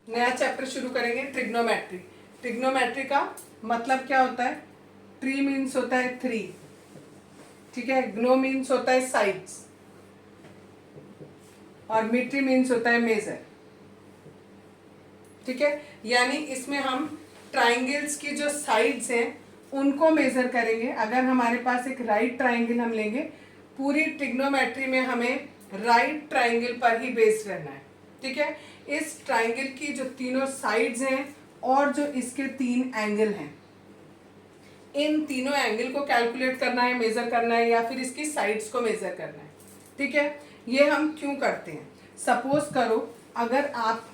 नया चैप्टर शुरू करेंगे, ट्रिग्नोमेट्री। ट्रिग्नोमेट्री का मतलब क्या होता है? ट्री मीन्स होता है 3, ठीक है। ग्नो मीन्स होता है साइड्स, और मीट्री मीन्स होता है मेजर, ठीक है। यानी इसमें हम ट्राइंगल्स की जो साइड्स हैं उनको मेजर करेंगे। अगर हमारे पास एक राइट ट्राइंगल हम लेंगे, पूरी ट्रिग्नोमेट्री में हमें राइट ट्राइंगल पर ही बेस्ड रहना है, ठीक है। इस ट्राइंगल की जो तीनों साइड्स हैं और जो इसके 3 एंगल हैं, इन तीनों एंगल को कैलकुलेट करना है, मेजर करना है, या फिर इसकी साइड्स को मेजर करना है, ठीक है। ये हम क्यों करते हैं? सपोज करो अगर आप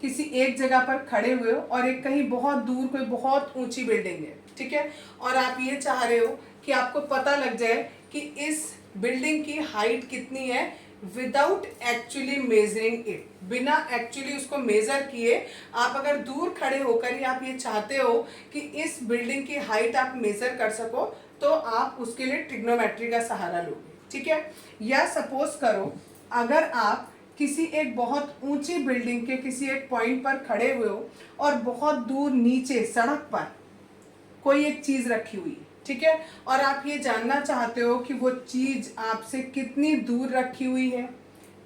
किसी एक जगह पर खड़े हुए हो और एक कहीं बहुत दूर कोई बहुत ऊंची बिल्डिंग है, ठीक है, और आप ये चाह रहे हो कि आपको पता लग जाए कि इस बिल्डिंग की हाइट कितनी है विदाउट एक्चुअली मेजरिंग इट, बिना एक्चुअली उसको मेजर किए आप अगर दूर खड़े होकर ही आप ये चाहते हो कि इस बिल्डिंग की हाइट आप मेजर कर सको, तो आप उसके लिए ट्रिग्नोमेट्री का सहारा लोगे, ठीक है। या सपोज करो अगर आप किसी एक बहुत ऊंची बिल्डिंग के किसी एक पॉइंट पर खड़े हुए हो और बहुत दूर नीचे सड़क पर कोई एक चीज रखी हुई है, ठीक है, और आप ये जानना चाहते हो कि वो चीज आपसे कितनी दूर रखी हुई है,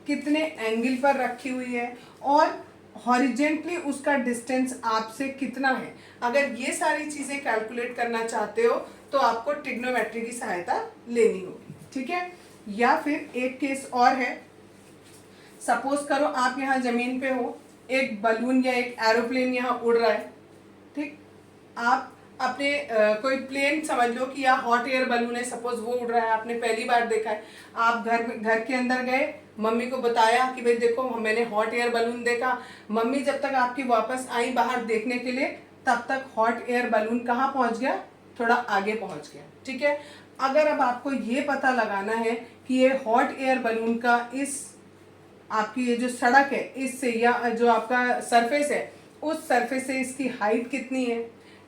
कितने एंगल पर रखी हुई है, और हॉरिजेंटली उसका डिस्टेंस आपसे कितना है। अगर ये सारी चीजें कैलकुलेट करना चाहते हो तो आपको ट्रिग्नोमेट्री की सहायता लेनी होगी, ठीक है। या फिर एक केस और है, सपोज करो आप यहाँ जमीन पे हो, एक बलून या एक एरोप्लेन यहाँ उड़ रहा है, ठीक। आप अपने कोई प्लेन समझ लो कि यहाँ हॉट एयर बलून है, सपोज वो उड़ रहा है, आपने पहली बार देखा है। आप घर के अंदर गए, मम्मी को बताया कि भाई देखो मैंने हॉट एयर बलून देखा। मम्मी जब तक आपकी वापस आई बाहर देखने के लिए, तब तक हॉट एयर बलून कहाँ पहुंच गया? थोड़ा आगे पहुंच गया, ठीक है। अगर अब आपको ये पता लगाना है कि ये हॉट एयर बलून का इस आपकी ये जो सड़क है इससे, या जो आपका सरफेस है उस सरफेस से इसकी हाइट कितनी है,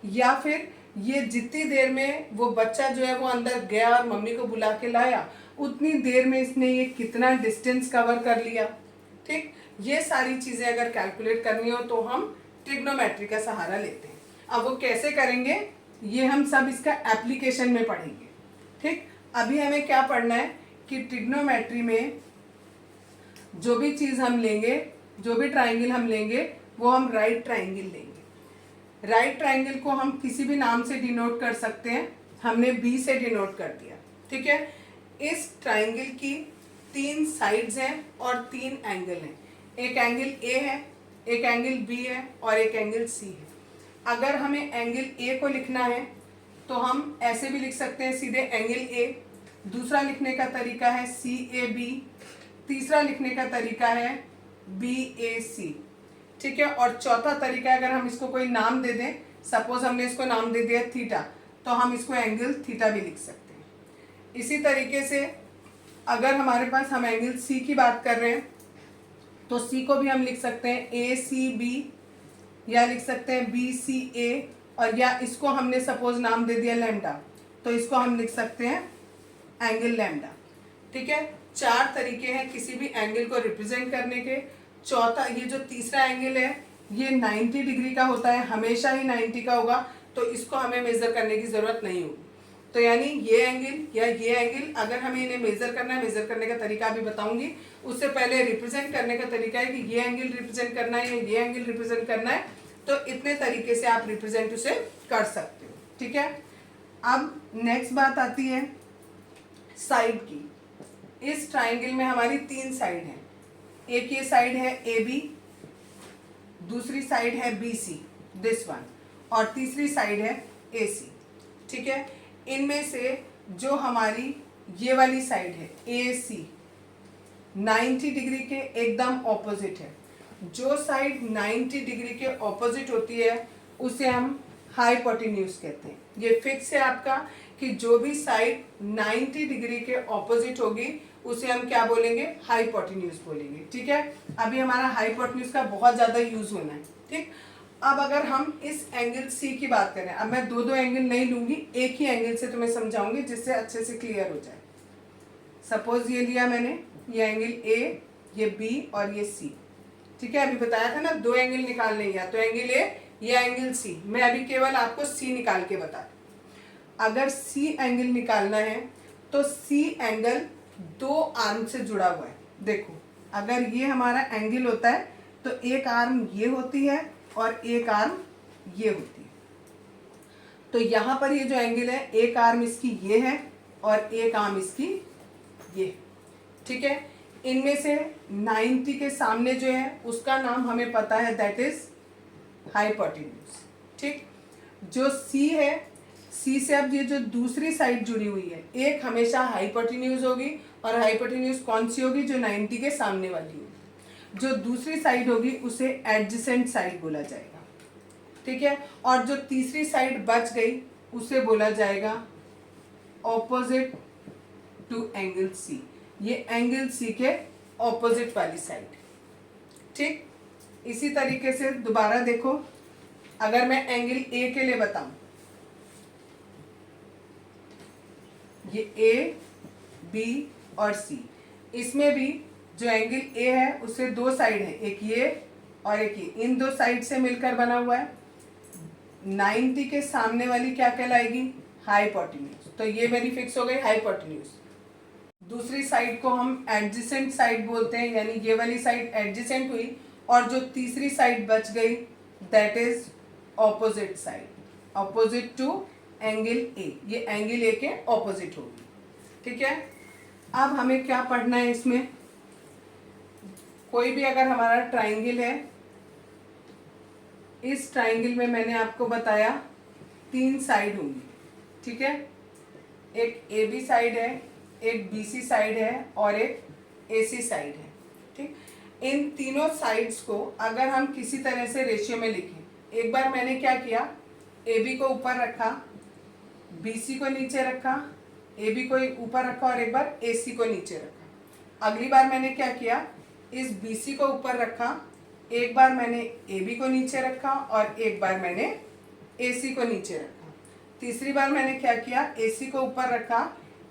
या फिर ये जितनी देर में वो बच्चा जो है वो अंदर गया और मम्मी को बुला के लाया, उतनी देर में इसने ये कितना डिस्टेंस कवर कर लिया, ठीक। ये सारी चीज़ें अगर कैलकुलेट करनी हो तो हम ट्रिग्नोमेट्री का सहारा लेते हैं। अब वो कैसे करेंगे ये हम सब इसका एप्लीकेशन में पढ़ेंगे, ठीक। अभी हमें क्या पढ़ना है कि ट्रिग्नोमेट्री में जो भी चीज़ हम लेंगे, जो भी ट्राइंगल हम लेंगे, वो हम राइट ट्राइंगल लेंगे। राइट ट्राइंगल को हम किसी भी नाम से डिनोट कर सकते हैं, हमने बी से डिनोट कर दिया, ठीक है। इस ट्राइंगल की 3 साइड्स हैं और 3 एंगल हैं। एक एंगल ए है, एक एंगल बी है और एक एंगल सी है। अगर हमें एंगल ए को लिखना है तो हम ऐसे भी लिख सकते हैं सीधे एंगल ए। दूसरा लिखने का तरीका है सी ए बी। तीसरा लिखने का तरीका है बी ए सी, ठीक है। और चौथा तरीका अगर हम इसको कोई नाम दे दें, सपोज हमने इसको नाम दे दिया थीटा, तो हम इसको एंगल थीटा भी लिख सकते हैं। इसी तरीके से अगर हमारे पास हम एंगल सी की बात कर रहे हैं तो सी को भी हम लिख सकते हैं ए सी बी, या लिख सकते हैं बी सी ए, और या इसको हमने सपोज नाम दे दिया लैम्डा, तो इसको हम लिख सकते हैं एंगल लैम्डा, ठीक है। 4 तरीके हैं किसी भी एंगल को रिप्रेजेंट करने के। चौथा, ये जो तीसरा एंगल है ये 90 डिग्री का होता है, हमेशा ही 90 का होगा, तो इसको हमें मेजर करने की ज़रूरत नहीं होगी। तो यानी ये एंगल या ये एंगल अगर हमें इन्हें मेजर करना है, मेजर करने का तरीका भी बताऊंगी, उससे पहले रिप्रेजेंट करने का तरीका है कि ये एंगल रिप्रेजेंट करना है या ये एंगल रिप्रेजेंट करना है, तो इतने तरीके से आप रिप्रेजेंट उसे कर सकते हो, ठीक है। अब नेक्स्ट बात आती है साइड की। इस ट्राइंगल में हमारी 3 साइड हैं। एक ये साइड है ए बी, दूसरी साइड है बी सी, दिस वन, और तीसरी साइड है ए सी, ठीक है। इनमें से जो हमारी ये वाली साइड है ए सी 90 डिग्री के एकदम ऑपोजिट है। जो साइड 90 डिग्री के ऑपोजिट होती है उसे हम हाइपोटेन्यूज कहते हैं। ये फिक्स है आपका कि जो भी साइड 90 डिग्री के ऑपोजिट होगी उसे हम क्या बोलेंगे? हाइपोटेन्यूज बोलेंगे, ठीक है। अभी हमारा हाइपोटेन्यूज का बहुत ज़्यादा यूज होना है, ठीक। अब अगर हम इस एंगल सी की बात करें, अब मैं दो एंगल नहीं लूंगी, एक ही एंगल से तुम्हें समझाऊंगी जिससे अच्छे से क्लियर हो जाए। सपोज ये लिया मैंने, ये एंगल ए, ये बी और ये सी, ठीक है, अभी बताया था ना 2 एंगल निकालने, या तो एंगल ए या एंगल सी। मैं अभी केवल आपको सी निकाल के बता, अगर सी एंगल निकालना है तो सी एंगल 2 आर्म से जुड़ा हुआ है। देखो, अगर ये हमारा एंगल होता है तो एक आर्म ये होती है और एक आर्म ये होती है। तो यहाँ पर ये जो एंगल है, एक आर्म इसकी ये है और एक आर्म इसकी ये, ठीक है। इनमें से 90 के सामने जो है उसका नाम हमें पता है, दैट इज हाइपोटेन्यूज, ठीक। जो सी है, सी से अब ये जो दूसरी साइड जुड़ी हुई है, एक हमेशा हाइपोटेन्यूज होगी, और हाइपोटेन्यूज कौन सी होगी, जो 90 के सामने वाली होगी। जो दूसरी साइड होगी उसे एडजेसेंट साइड बोला जाएगा, ठीक है। और जो तीसरी साइड बच गई उसे बोला जाएगा ऑपोजिट टू एंगल सी, ये एंगल सी के ऑपोजिट वाली साइड, ठीक। इसी तरीके से दोबारा देखो, अगर मैं एंगल ए के लिए बताऊं, ये ए बी और सी, इसमें भी जो एंगल ए है उससे 2 साइड है, एक ये और एक ये, इन 2 साइड से मिलकर बना हुआ है। 90 के सामने वाली क्या कहलाएगी, हाइपोटेन्यूज। तो ये मेरी फिक्स हो गई हाइपोटेन्यूज। दूसरी साइड को हम एडजेसेंट साइड बोलते हैं, यानी ये वाली साइड एडजेसेंट हुई, और जो तीसरी साइड बच गई that is opposite side, opposite to angle A, ये एंगल ए के ऑपोजिट होगी, ठीक है। अब हमें क्या पढ़ना है इसमें, कोई भी अगर हमारा ट्राइंगल है, इस ट्राइंगल में मैंने आपको बताया 3 साइड होंगी, ठीक है। एक ए बी साइड है, एक बी सी साइड है और एक ए सी साइड है, ठीक। इन तीनों साइड्स को अगर हम किसी तरह से रेशियो में लिखें, एक बार मैंने क्या किया, ए बी को ऊपर रखा, बी सी को नीचे रखा, ए बी को ऊपर रखा और एक बार ए सी को नीचे रखा। अगली बार मैंने क्या किया, इस बी सी को ऊपर रखा, एक बार मैंने ए बी को नीचे रखा और एक बार मैंने ए सी को नीचे रखा। तीसरी बार मैंने क्या किया, ए सी को ऊपर रखा,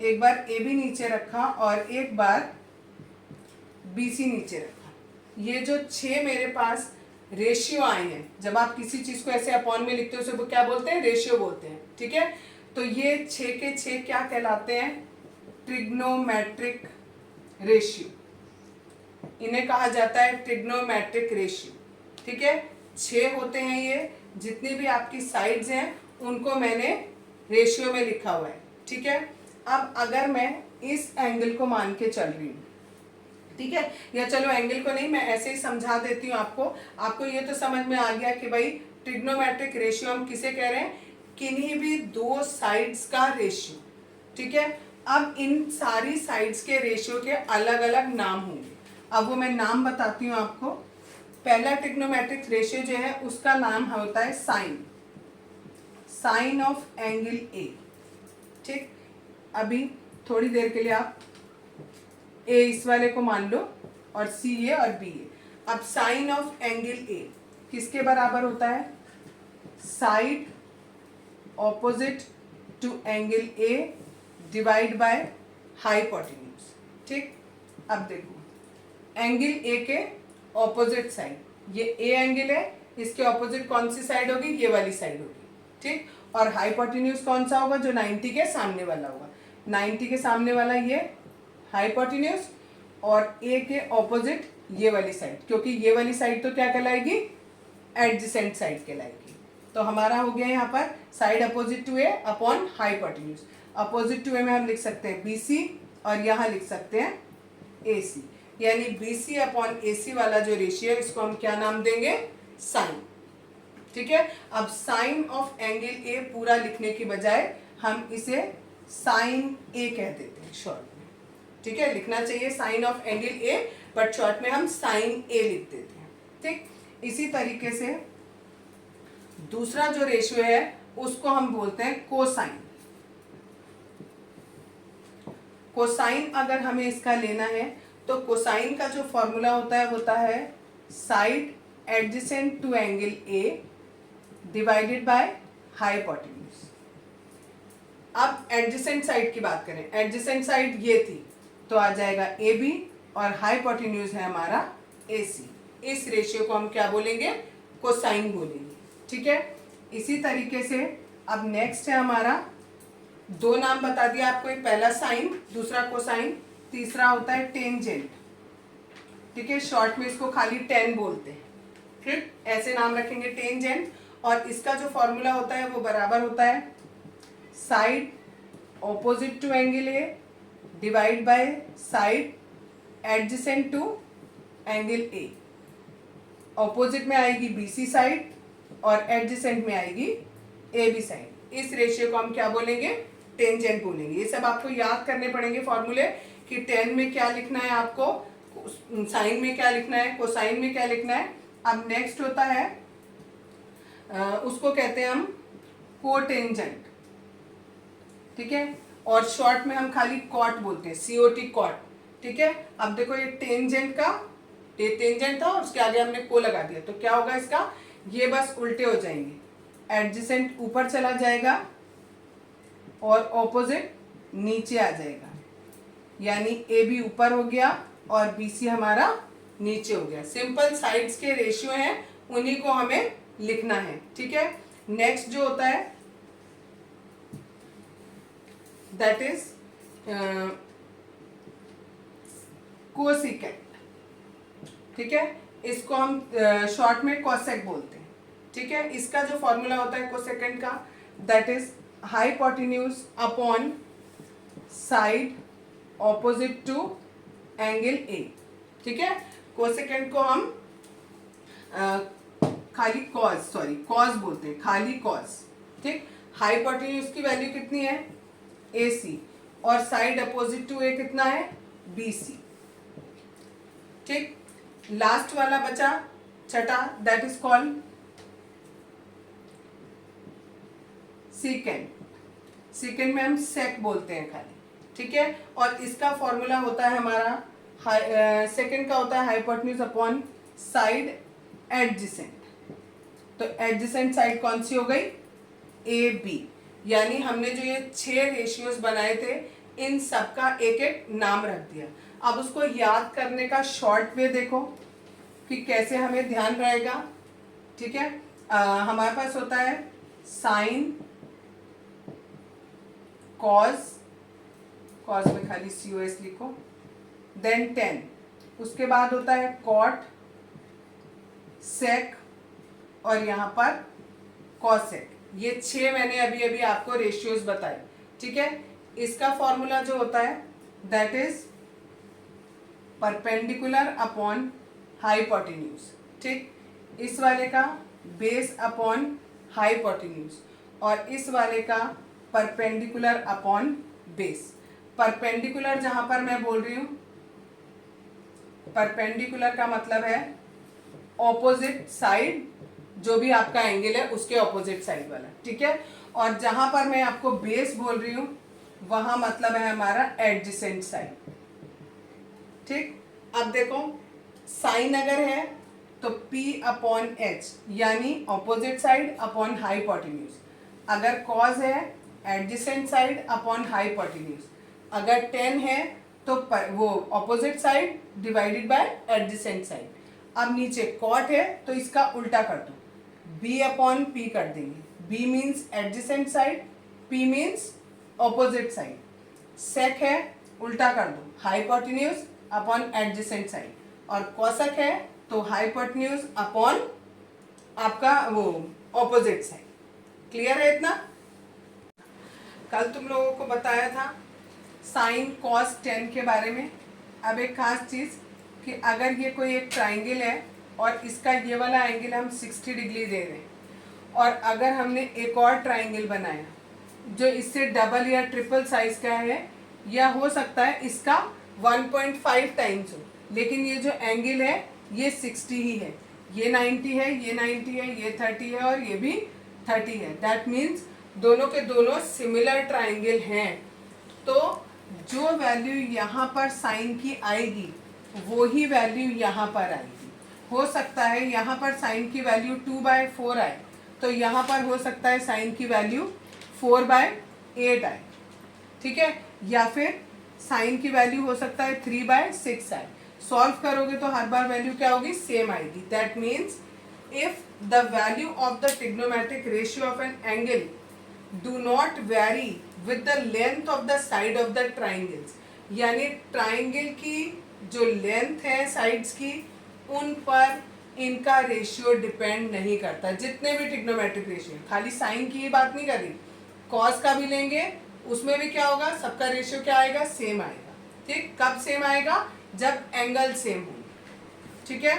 एक बार ए बी नीचे रखा और एक बार बी सी नीचे रखा। ये जो 6 मेरे पास रेशियो आए हैं, जब आप किसी चीज को ऐसे अपॉन में लिखते हो उसे वो क्या बोलते हैं, रेशियो बोलते हैं, ठीक है। तो ये 6 के 6 क्या कहलाते हैं, ट्रिग्नोमेट्रिक रेशियो, इन्हें कहा जाता है ट्रिग्नोमेट्रिक रेशियो, ठीक है। 6 होते हैं ये, जितनी भी आपकी साइड्स हैं उनको मैंने रेशियो में लिखा हुआ है, ठीक है। अब अगर मैं इस एंगल को मान के चल रही हूँ, ठीक है, या चलो एंगल को नहीं, मैं ऐसे ही समझा देती हूँ आपको ये तो समझ में आ गया कि भाई ट्रिग्नोमेट्रिक रेशियो हम किसे कह रहे हैं, किन्हीं भी 2 साइड्स का रेशियो, ठीक है। अब इन सारी साइड्स के रेशियो के अलग अलग नाम होंगे, अब वो मैं नाम बताती हूँ आपको। पहला ट्रिग्नोमेट्रिक रेशियो जो है उसका नाम होता है साइन ऑफ एंगल ए, ठीक। अभी थोड़ी देर के लिए आप ए इस वाले को मान लो और सी ए और बी ए। अब साइन ऑफ एंगल ए किसके बराबर होता है, side opposite to angle A divide by hypotenuse, ठीक। अब देखो, एंगल ए के ऑपोजिट साइड, ये ए एंगल है, इसके ऑपोजिट कौन सी साइड होगी, ये वाली साइड होगी, ठीक। और हाइपोटेन्यूज कौन सा होगा, जो 90 के सामने वाला होगा। 90 के सामने वाला ये हाइपोटेन्यूज, और ए के ऑपोजिट ये वाली साइड, क्योंकि ये वाली साइड तो क्या कहलाएगी, एडजेसेंट साइड कहलाएगी। तो हमारा हो गया यहाँ पर side opposite to A upon hypotenuse. Opposite to A में हम लिख सकते हैं बी सी और यहाँ लिख सकते हैं ए सी, यानी बी सी अपॉन ए सी वाला जो रेशियो है इसको हम क्या नाम देंगे, साइन, ठीक है। अब साइन ऑफ एंगल ए पूरा लिखने की बजाय हम इसे साइन ए कह देते हैं शॉर्ट में, ठीक है। लिखना चाहिए sine of angle A, but short में हम साइन ए लिख देते हैं, ठीक। इसी तरीके से दूसरा जो रेशियो है उसको हम बोलते हैं कोसाइन। कोसाइन अगर हमें इसका लेना है तो कोसाइन का जो फॉर्मूला होता है side adjacent to angle A divided by hypotenuse. अब एडजेसेंट साइड की बात करें, एडजेसेंट साइड ये थी तो आ जाएगा ए बी और हाइपोटेन्यूज है हमारा ए सी। इस रेशियो को हम क्या बोलेंगे, कोसाइन बोलेंगे। ठीक है, इसी तरीके से अब नेक्स्ट है हमारा, दो नाम बता दिया आपको, एक पहला साइन, दूसरा कोसाइन, तीसरा होता है टेंजेंट। ठीक है, शॉर्ट में इसको खाली टेन बोलते हैं। ठीक, ऐसे नाम रखेंगे टेंजेंट, और इसका जो फॉर्मूला होता है वो बराबर होता है side opposite to angle A divide by side adjacent to angle A. Opposite में आएगी बीसी साइड और एडजेसेंट में आएगी ए बी साइड। इस रेशियो को हम क्या बोलेंगे, टेंजेंट बोलेंगे। ये सब आपको याद करने पड़ेंगे फॉर्मूले कि टेन में क्या लिखना है आपको, साइन में क्या लिखना है, कोसाइन में क्या लिखना है। अब नेक्स्ट होता है उसको कहते हैं हम कोटेंजेंट। ठीक है, और शॉर्ट में हम खाली कॉट बोलते हैं, सीओटी कॉट। ठीक है, अब देखो ये टेंजेंट का, ये टेंजेंट था और उसके आगे हमने को लगा दिया, तो क्या होगा इसका, ये बस उल्टे हो जाएंगे। एडजेसेंट ऊपर चला जाएगा और ऑपोजिट नीचे आ जाएगा, यानी ए बी ऊपर हो गया और बी सी हमारा नीचे हो गया। सिंपल साइड्स के रेशियो हैं, उन्हीं को हमें लिखना है। ठीक है, नेक्स्ट जो होता है दैट इज कोसेकेंट। ठीक है, इसको हम शॉर्ट में कोसेक बोलते हैं। ठीक है, इसका जो फॉर्मूला होता है कोसेकेंट का, that is hypotenuse upon side opposite to angle A. ठीक है, कोसेकेंट को हम खाली कॉस बोलते हैं, खाली कॉस। ठीक, हाइपोटेन्यूज की वैल्यू कितनी है, ए सी, और साइड अपोजिट टू ए कितना है, बी सी। ठीक, लास्ट वाला बचा छठा, that is called secant. Secant में हम सेक बोलते हैं खाली। ठीक है, और इसका फॉर्मूला होता है हमारा, सेकेंड का होता है हाइपोटेन्यूज अपॉन साइड एडजेसेंट। तो एडजेसेंट साइड कौन सी हो गई, ए बी। यानी हमने जो ये 6 रेशियोज बनाए थे, इन सब का एक एक नाम रख दिया। अब उसको याद करने का शॉर्ट वे देखो कि कैसे हमें ध्यान रहेगा। ठीक है, हमारे पास होता है साइन, कॉस, कॉस में खाली COS लिखो, देन टेन, उसके बाद होता है कॉट, सेक, और यहाँ पर कॉसेक। ये 6 मैंने अभी अभी आपको रेशियोज बताए। ठीक है, इसका फॉर्मूला जो होता है that is perpendicular upon hypotenuse. ठीक, इस वाले का बेस अपॉन हाइपोटेन्यूज और इस वाले का परपेंडिकुलर अपॉन बेस। परपेंडिकुलर जहां पर मैं बोल रही हूं, परपेंडिकुलर का मतलब है ऑपोजिट साइड, जो भी आपका एंगल है उसके ऑपोजिट साइड वाला। ठीक है, और जहां पर मैं आपको बेस बोल रही हूं वहां मतलब है हमारा एडजेसेंट साइड। ठीक, अब देखो साइन अगर है तो P अपॉन H, यानी ऑपोजिट साइड अपॉन हाइपोटेन्यूज। अगर कॉस है एडजेसेंट साइड अपॉन हाइपोटेन्यूज। अगर टेन है तो वो opposite side divided by adjacent side. अब नीचे कॉट है तो इसका उल्टा कर दो, B अपॉन P कर देंगे। B means adjacent side, P means opposite side. Sec है, उल्टा कर दो, हाइपोटेन्यूज अपॉन एडजेसेंट साइड। और कॉसेक है तो हाइपोटेन्यूज अपॉन आपका वो ऑपोजिट साइड। क्लियर है इतना? कल तुम लोगों को बताया था साइन कॉस टेन के बारे में। अब एक खास चीज़ कि अगर ये कोई एक ट्राइंगल है और इसका ये वाला एंगल हम 60 डिग्री दे रहे हैं, और अगर हमने एक और ट्राइंगल बनाया जो इससे डबल या ट्रिपल साइज का है, या हो सकता है इसका 1.5 टाइम्स हो, लेकिन ये जो एंगल है ये 60 ही है, ये 90 है, ये 90 है, ये 30 है और ये भी 30 है। दैट मीन्स दोनों के दोनों सिमिलर ट्राइंगल हैं। तो जो वैल्यू यहाँ पर साइन की आएगी वो ही वैल्यू यहाँ पर आएगी। हो सकता है यहाँ पर साइन की वैल्यू 2/4 आए, तो यहाँ पर हो सकता है साइन की वैल्यू 4/8 आए। ठीक है, या फिर साइन की वैल्यू हो सकता है 3/6 आए। सॉल्व करोगे तो हर बार वैल्यू क्या होगी, सेम आएगी। That means if the value of the trigonometric ratio of an angle do not very with the length of the side of the triangles, यानी ट्राइंगल की जो लेंथ है साइड्स की, उन पर इनका रेशियो डिपेंड नहीं करता। जितने भी ट्रिग्नोमेट्रिक रेशियो, खाली साइन की ही बात नहीं कर रही, कॉस का भी लेंगे उसमें भी क्या होगा, सबका रेशियो क्या आएगा, सेम आएगा। ठीक, कब सेम आएगा, जब एंगल सेम हो। ठीक है,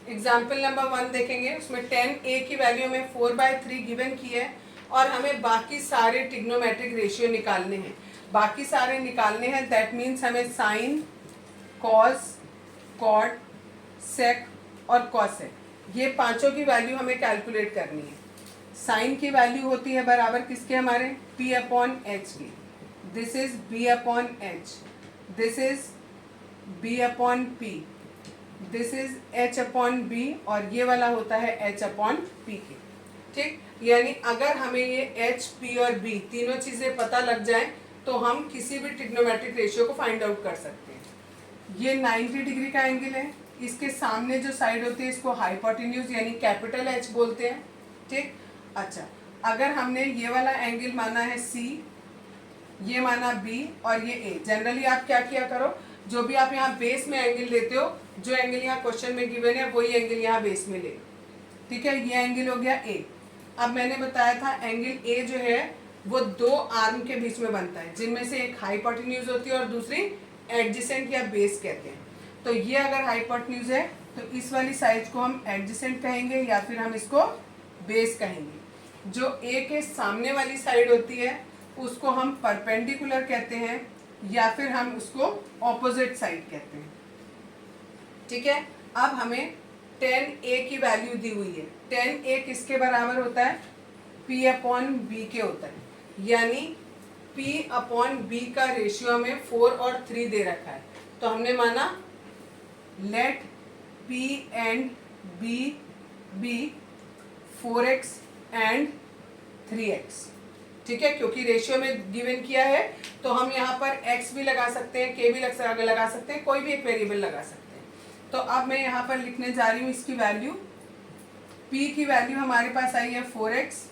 एग्जाम्पल नंबर 1 देखेंगे। उसमें 10a की वैल्यू हमें 4/3 गिवन की है और हमें बाकी सारे ट्रिग्नोमेट्रिक रेशियो निकालने हैं। बाकी सारे निकालने हैं दैट मीन्स हमें साइन, कॉस, कॉट, सेक और कॉसेक, ये पांचों की वैल्यू हमें कैलकुलेट करनी है। साइन की वैल्यू होती है बराबर किसके, हमारे p/h की। This is b/h, this is b/p, this is h/b और ये वाला होता है h/p की। ठीक, यानी अगर हमें ये h, p और b तीनों चीज़ें पता लग जाए तो हम किसी भी ट्रिग्नोमेट्रिक रेशियो को फाइंड आउट कर सकते हैं। ये 90 डिग्री का एंगल है, इसके सामने जो साइड होती है इसको हाइपोटेन्यूज यानी कैपिटल H बोलते हैं। ठीक, अच्छा, अगर हमने ये वाला एंगल माना है C, ये माना B और ये A, जनरली आप क्या किया करो, जो भी आप यहाँ बेस में एंगल लेते हो, जो एंगल यहाँ क्वेश्चन में गिवन है वही एंगल यहाँ बेस में ले। ठीक है, ये एंगल हो गया A। अब मैंने बताया था एंगल A जो है वो दो आर्म के बीच में बनता है, जिनमें से एक हाइपोटेन्यूज होती है और दूसरी एडजेसेंट या बेस कहते हैं। तो ये अगर हाइपोटेन्यूज है तो इस वाली साइड को हम एडजेसेंट कहेंगे या फिर हम इसको बेस कहेंगे। जो ए के सामने वाली साइड होती है उसको हम परपेंडिकुलर कहते हैं या फिर हम उसको ऑपोजिट साइड कहते हैं। ठीक है, अब हमें 10a की वैल्यू दी हुई है। 10a किसके बराबर होता है, p/b के होता है, यानी p/b का रेशियो हमें 4 और 3 दे रखा है। तो हमने माना let p and b be 4x and 3x। ठीक है, क्योंकि रेशियो में गिवन किया है तो हम यहाँ पर x भी लगा सकते हैं, k भी लगा सकते हैं, कोई भी एक वेरिएबल लगा सकते हैं। तो अब मैं यहाँ पर लिखने जा रही हूँ इसकी वैल्यू। p की वैल्यू हमारे पास आई है 4x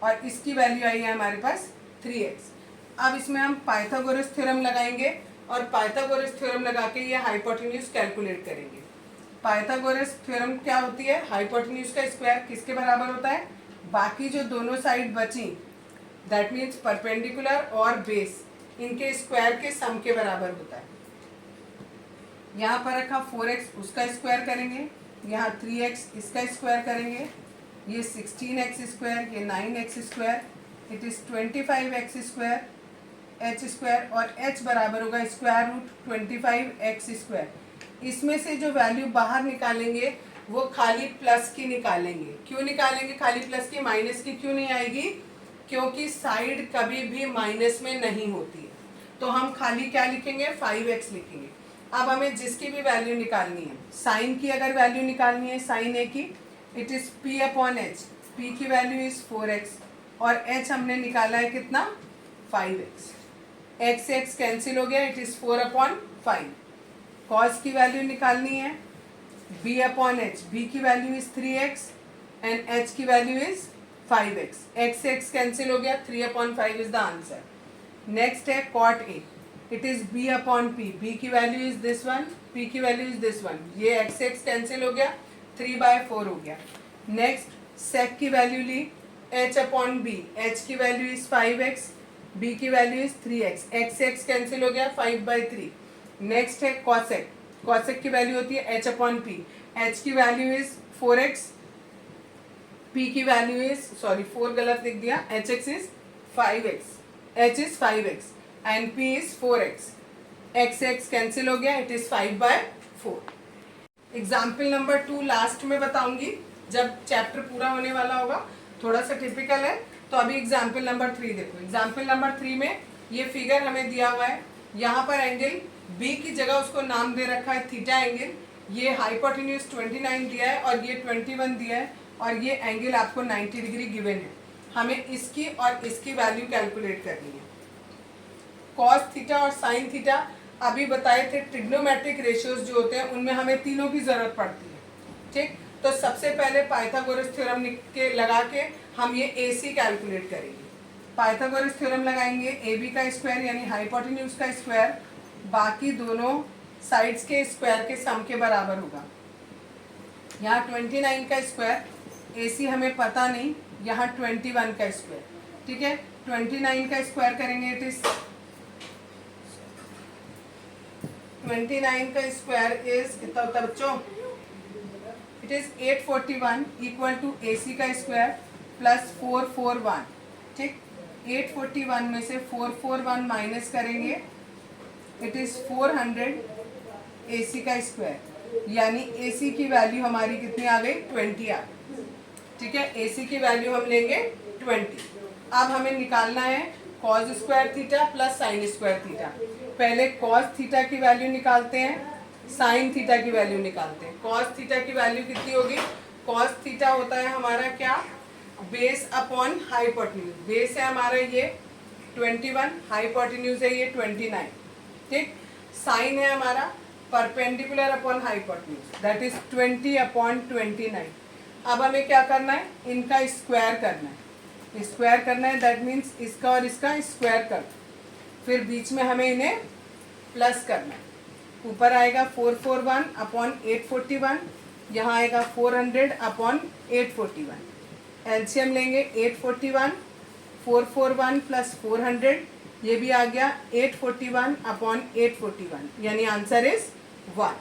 और इसकी वैल्यू आई है हमारे पास 3x। अब इसमें हम पाइथागोरस थ्योरम लगाएंगे और पाइथागोरस थ्योरम लगा के ये हाइपोटेन्यूज कैलकुलेट करेंगे। पाइथागोरस थ्योरम क्या होती है, हाइपोटेन्यूज का स्क्वायर किसके बराबर होता है, बाकी जो दोनों साइड बची दैट मीन्स परपेंडिकुलर और बेस, इनके स्क्वायर के सम के बराबर होता है। यहाँ पर रखा 4x, उसका स्क्वायर करेंगे, यहाँ 3x इसका स्क्वायर करेंगे, ये 16x स्क्वायर, ये 9x square, it is 25x square, h square और h बराबर होगा स्क्वायर रूट 25x स्क्वायर। इसमें से जो वैल्यू बाहर निकालेंगे वो खाली प्लस की निकालेंगे। क्यों निकालेंगे खाली प्लस की, माइनस की क्यों नहीं आएगी, क्योंकि साइड कभी भी माइनस में नहीं होती है। तो हम खाली क्या लिखेंगे, 5x लिखेंगे। अब हमें जिसकी भी वैल्यू निकालनी है, साइन की अगर वैल्यू निकालनी है, साइन a की, इट इज़ p/h, p की वैल्यू इज़ 4x और h हमने निकाला है कितना, 5x। x से x कैंसिल हो गया, इट इज़ 4/5। कॉस की वैल्यू निकालनी है, b/h, b की value is 3x and h की वैल्यू इज़ 5x। x से x कैंसिल हो गया, 3/5 इज़ द आंसर। नेक्स्ट है cot a, it is b/p, b की value is this one, p की वैल्यू इज़ दिस वन, ये x से x cancel हो गया, 3/4 हो गया। नेक्स्ट सेक की वैल्यू ली, h/b, h की वैल्यू इज़ 5x, b की वैल्यू इज़ 3x, x से x कैंसिल हो गया, 5/3। नेक्स्ट है कॉसेक, कॉसेक की वैल्यू होती है h/p, h की वैल्यू इज़ 4x, p की वैल्यू इज़, सॉरी 4 गलत लिख दिया, hx is 5x, h is 5x and p is 4x, x से x कैंसिल हो गया, it is 5/4। Example number 2 last में बताऊंगी जब चैप्टर पूरा होने वाला होगा, थोड़ा सा टिपिकल है। तो अभी एग्जाम्पल नंबर 3 देखो। एग्जाम्पल नंबर 3 में ये फिगर हमें दिया हुआ है, यहाँ पर एंगल B की जगह उसको नाम दे रखा है थीटा एंगल, ये हाइपोटेन्यूज 29 दिया है और ये 21 दिया है और ये एंगल आपको 90 डिग्री गिवन है। हमें इसकी और इसकी वैल्यू कैलकुलेट करनी है। कॉस थीटा और साइन थीटा अभी बताए थे ट्रिग्नोमेट्रिक रेशियोज जो होते हैं उनमें हमें तीनों की ज़रूरत पड़ती है, ठीक। तो सबसे पहले पाइथागोरस थ्योरम के लगा के हम ये AC कैलकुलेट करेंगे। पाइथागोरस थ्योरम लगाएंगे, AB का स्क्वायर यानी हाइपोटेन्यूज का स्क्वायर बाकी दोनों साइड्स के स्क्वायर के सम के बराबर होगा। यहाँ 29 का स्क्वायर, AC हमें पता नहीं, यहाँ 21 का स्क्वायर, ठीक है। 29 का स्क्वायर करेंगे, इट इज 29 का स्क्वायर इज कितना होता है बच्चों, it is 841 equal to AC का स्क्वायर प्लस 441, ठीक। 841 में से 441 माइनस करेंगे, इट इज 400 AC का स्क्वायर, यानी AC की वैल्यू हमारी कितनी आ गई, 20 आ गई, ठीक है। AC की वैल्यू हम लेंगे 20। अब हमें निकालना है cos square theta plus sine square theta. पहले कॉस थीटा की वैल्यू निकालते हैं, साइन थीटा की वैल्यू निकालते हैं। कॉस थीटा की वैल्यू कितनी होगी, कॉस थीटा होता है हमारा क्या, बेस अपॉन हाइपोटेन्यूज। बेस है हमारा ये 21, हाइपोटेन्यूज है ये 29, ठीक। साइन है हमारा perpendicular upon hypotenuse, that is 20 upon 29। अब हमें क्या करना है, इनका स्क्वायर करना है। स्क्वायर करना है दैट मीन्स इसका और इसका स्क्वायर कर, फिर बीच में हमें इन्हें प्लस करना है। ऊपर आएगा 441 अपॉन 841, यहाँ आएगा 400 अपॉन 841। एलसीएम लेंगे 841, 441 प्लस 400, ये भी आ गया 841 अपॉन 841, यानी आंसर इज 1।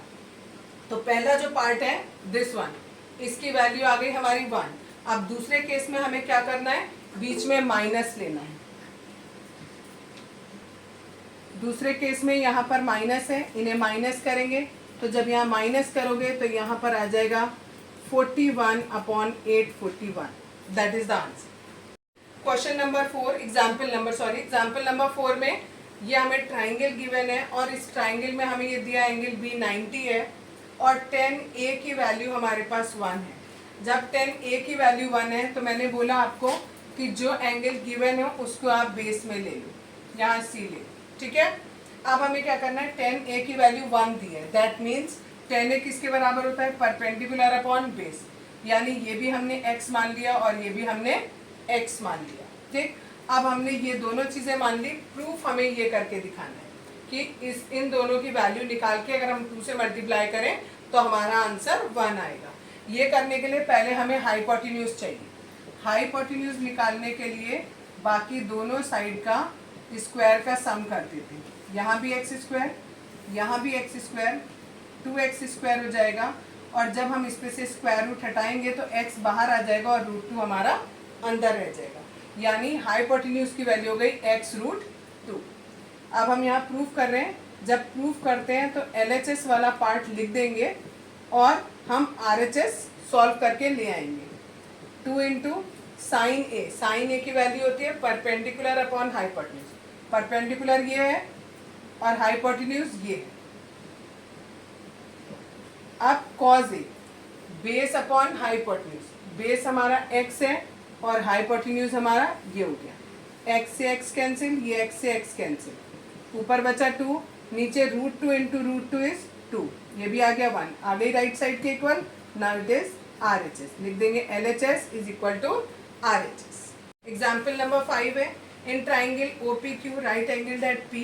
तो पहला जो पार्ट है दिस वन, इसकी वैल्यू आ गई हमारी 1। अब दूसरे केस में हमें क्या करना है, बीच में माइनस लेना है। दूसरे केस में यहाँ पर माइनस है, इन्हें माइनस करेंगे, तो जब यहाँ माइनस करोगे तो यहाँ पर आ जाएगा 41 upon 841, that is the answer. Question number 4, example number 4 में ये हमें ट्राइंगल गिवन है और इस ट्राइंगल में हमें ये दिया एंगल B 90 है और 10A की वैल्यू हमारे पास 1 है। जब 10A की वैल्यू 1 है तो मैंने बोला आपको कि जो एंगल गिवन है उसको आप बेस में ले लो, यहाँ C ले, ठीक है। अब हमें क्या करना है, 10A की वैल्यू 1 दी है, दैट मीन्स 10A किसके बराबर होता है, परपेंडिकुलर अपॉन बेस, यानी ये भी हमने x मान लिया और ये भी हमने x मान लिया, ठीक। अब हमने ये दोनों चीज़ें मान ली, प्रूफ हमें ये करके दिखाना है कि इन दोनों की वैल्यू निकाल के अगर हम 2 से मल्टीप्लाई करें तो हमारा आंसर 1 आएगा। ये करने के लिए पहले हमें हाइपोटेन्यूज चाहिए। हाइपोटेन्यूज निकालने के लिए बाकी दोनों साइड का स्क्वायर का सम कर देते हैं। यहाँ भी एक्स स्क्वायर, यहाँ भी एक्स स्क्वायर, 2x स्क्वायर हो जाएगा और जब हम इसमें से स्क्वायर रूट हटाएंगे तो x बाहर आ जाएगा और √2 हमारा अंदर रह जाएगा, यानी हाइपोटेन्यूज की वैल्यू हो गई x√2। अब हम यहाँ प्रूफ कर रहे हैं, जब प्रूफ करते हैं तो LHS वाला पार्ट लिख देंगे और हम RHS सॉल्व करके ले आएंगे। 2 इंटू साइन ए की वैल्यू होती है परपेंडिकुलर अपॉन हाइपोटेन्यूज, परपेंडिकुलर ये है और हाइपोटेन्यूज ये है। अब कॉज ए, बेस अपॉन हाइपोटेन्यूज, बेस हमारा x है और हाइपोटेन्यूज हमारा ये हो गया, x से x कैंसिल, ये x से x कैंसिल, ऊपर बचा 2, नीचे √2 इंटू √2 इज 2, ये भी आ गया 1, आ गई राइट साइड के equal. Now it is RHS, लिख देंगे LHS is equal to RHS। Example number 5 है, in triangle OPQ right angle at P,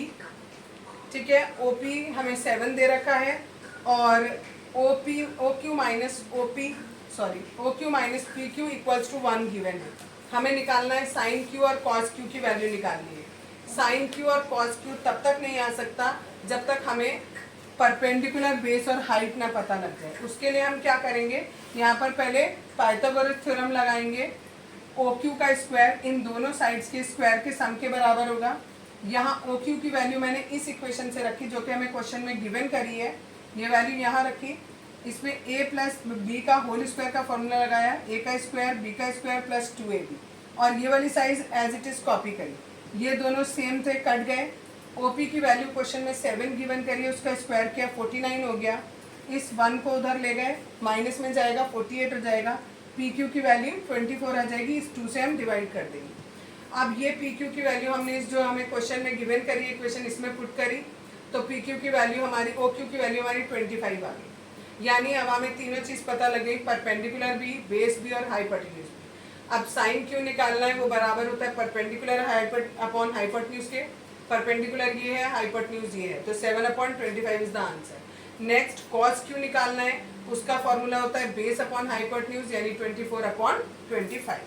ठीक है। OP हमें 7 दे रखा है और OQ minus PQ equals to 1 given है। हमें निकालना है साइन Q और कॉस Q की वैल्यू निकालनी है। साइन Q और कॉस Q तब तक नहीं आ सकता जब तक हमें परपेंडिकुलर बेस और हाइट ना पता लग जाए। उसके लिए हम क्या करेंगे, यहाँ पर पहले पाइथागोरस थ्योरम लगाएंगे। OQ का स्क्वायर इन दोनों साइड्स के स्क्वायर के सम के बराबर होगा। यहाँ OQ की वैल्यू मैंने इस इक्वेशन से रखी जो कि हमें क्वेश्चन में गिवन करी है, ये वैल्यू यहाँ रखी। इसमें a प्लस बी का होल स्क्वायर का फॉर्मूला लगाया, a का स्क्वायर b का स्क्वायर प्लस 2ab, और ये वाली साइज एज इट इज कॉपी करी। ये दोनों सेम थे, कट गए। OP की वैल्यू क्वेश्चन में 7 गिवन करिए, उसका स्क्वायर किया 49 हो गया। इस 1 को उधर ले गए, माइनस में जाएगा 48 हो जाएगा। PQ की वैल्यू 24 आ जाएगी, इस 2 से हम डिवाइड कर देंगे। अब ये PQ की वैल्यू हमने इस जो हमें क्वेश्चन में गिवन करी इक्वेशन इसमें पुट करी तो पी क्यू की वैल्यू हमारी, ओ क्यू की वैल्यू हमारी 25 आ गई। यानी अब हमें तीनों चीज़ पता लग गई, परपेंडिकुलर भी, बेस भी और हाइपोटेन्यूज भी। अब साइन क्यू निकालना है, वो बराबर होता है परपेंडिकुलर अपॉन हाइपोटेन्यूज के। परपेंडिकुलर ये है, हाइपोटेन्यूज ये है, तो 7/25 is the answer. Next cos Q निकालना है, उसका फॉर्मूला होता है बेस अपॉन हाइपोटेन्यूज यानी 24/25।